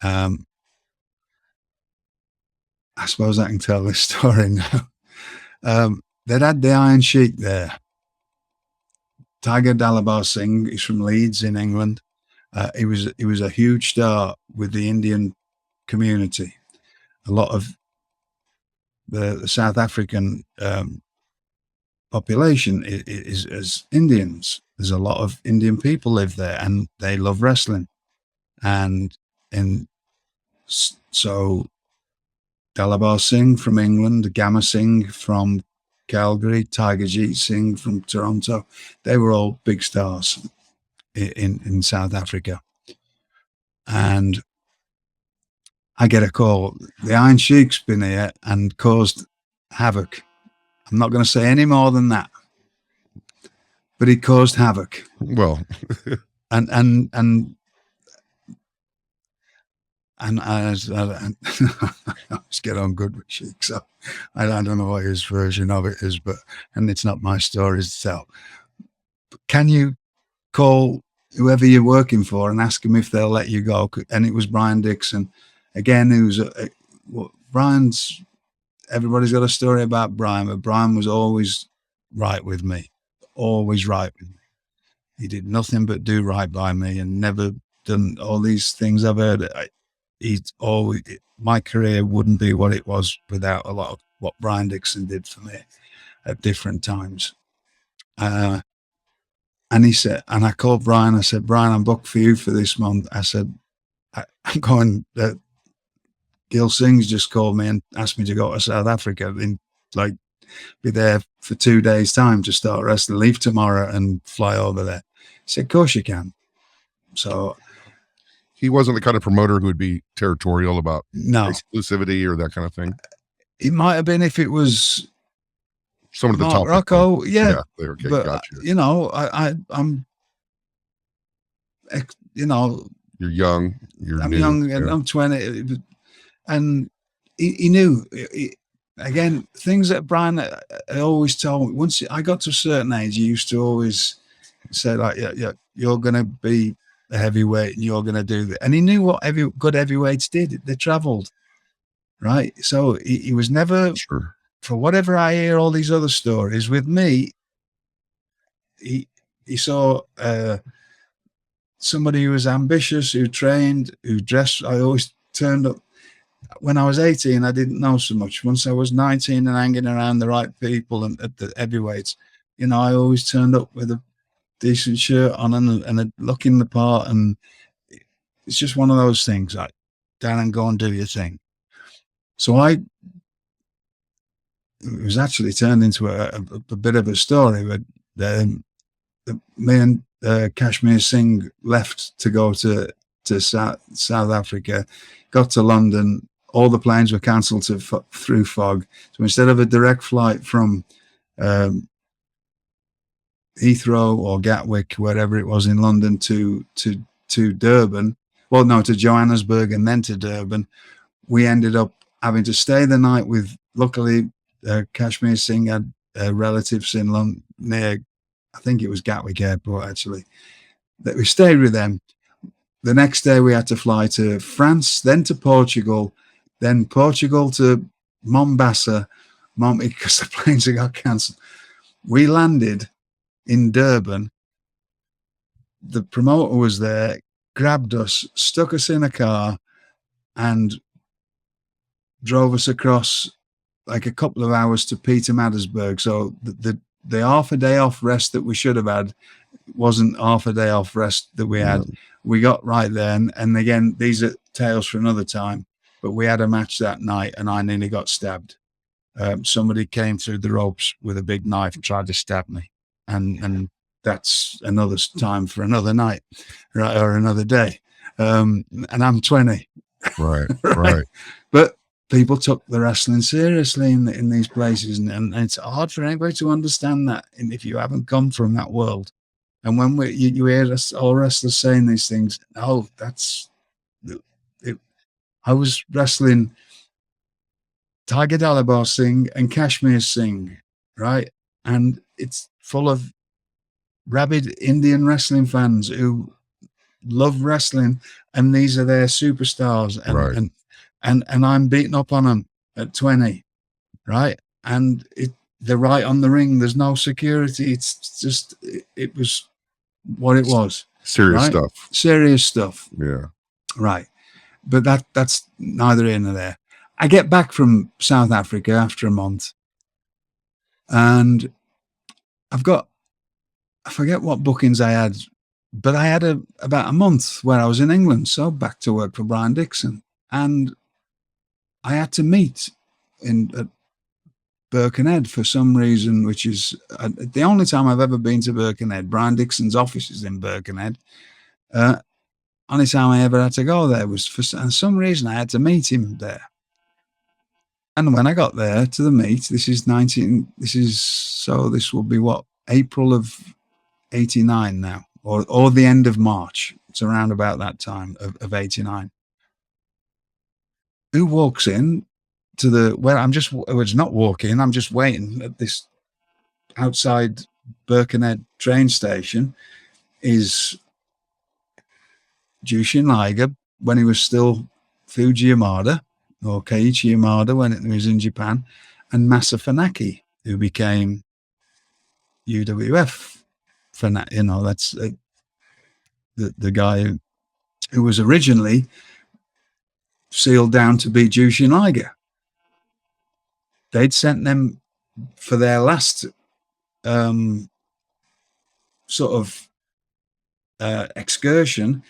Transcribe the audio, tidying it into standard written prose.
Um, I suppose I can tell this story now. They'd had the Iron Sheik there. Tiger Dalabar Singh is from Leeds in England. He was a huge star with the Indian community. A lot of the South African population is Indians. There's a lot of Indian people live there, and they love wrestling. And so Dalabar Singh from England, Gamma Singh from Calgary, Tiger Jeet Singh from Toronto, they were all big stars in South Africa. And I get a call. The Iron Sheik's been here and caused havoc. I'm not going to say any more than that, but he caused havoc. Well, and I always get on good with Sheik, so I don't know what his version of it is, and it's not my story to tell. But can you call whoever you're working for and ask them if they'll let you go? And it was Brian Dixon. Again, who's Brian's. Everybody's got a story about Brian, but Brian was always right with me, always right with me. He did nothing but do right by me, and never done all these things I've heard. He's always, my career wouldn't be what it was without a lot of what Brian Dixon did for me at different times. And he said, and I called Brian. I said, Brian, I'm booked for you for this month. I said, I'm going. Gil Singh's just called me and asked me to go to South Africa and be there for 2 days' time to start wrestling. Leave tomorrow and fly over there. He said, of course you can. So he wasn't the kind of promoter who would be territorial about exclusivity or that kind of thing. It might have been if it was some of the top Rocco, yeah. Okay, but gotcha. I'm you're young. I'm new, young, and I'm 20. And he knew, again, things that Brian always told me. Once I got to a certain age, he used to always say, like, yeah, you're going to be a heavyweight and you're going to do that. And he knew what good heavyweights did. They traveled, right? So he was never, for whatever I hear all these other stories, with me, he saw somebody who was ambitious, who trained, who dressed. I always turned up. When I was 18, I didn't know so much. Once I was 19 and hanging around the right people and at the heavyweights, I always turned up with a decent shirt on and a looking the part. And it's just one of those things, like, down and go and do your thing. So it was actually turned into a bit of a story, but me and Kashmir Singh left to go to South Africa, got to London. All the planes were cancelled through fog. So instead of a direct flight from Heathrow or Gatwick, wherever it was in London, to Durban, to Johannesburg and then to Durban, we ended up having to stay the night with, luckily, Kashmir Singh had relatives in London, near, I think it was Gatwick Airport, actually, that we stayed with them. The next day we had to fly to France, then to Portugal, then Portugal to Mombasa, because the planes had got cancelled. We landed in Durban. The promoter was there, grabbed us, stuck us in a car, and drove us across like a couple of hours to Pietermaritzburg. So the half a day off rest that we should have had wasn't half a day off rest that we had. We got right there, and again, these are tales for another time, but we had a match that night and I nearly got stabbed. Somebody came through the ropes with a big knife and tried to stab me, and that's another time for another night, right, or another day. And I'm 20. Right. But people took the wrestling seriously in these places, and it's hard for anybody to understand that, and if you haven't come from that world. And when you hear us, all wrestlers saying these things, that's it. I was wrestling Tiger Dalabar Singh and Kashmir Singh, right? And it's full of rabid Indian wrestling fans who love wrestling, and these are their superstars, and I'm beating up on them at 20, right? And they're right on the ring. There's no security. It's just it was what it was. Serious right? stuff. Serious stuff. Yeah. Right. But that's neither here nor there. I get back from South Africa after a month, and I forget what bookings I had, but I had about a month where I was in England, so back to work for Brian Dixon, and I had to meet at Birkenhead for some reason, which is the only time I've ever been to Birkenhead. Brian Dixon's office is in Birkenhead. Only time I ever had to go there was for some reason I had to meet him there. And when I got there to the meet, this will be what, April of 89 now, or the end of March. It's around about that time of 89. Who walks in to it's not walking, I'm just waiting at this outside Birkenhead train station, is Jushin Liger when he was still Fuji Yamada, or Keiichi Yamada when it was in Japan, and Masa Funaki, who became UWF Funaki. That's the guy who was originally sealed down to be Jushin Liger. They'd sent them for their last sort of excursion.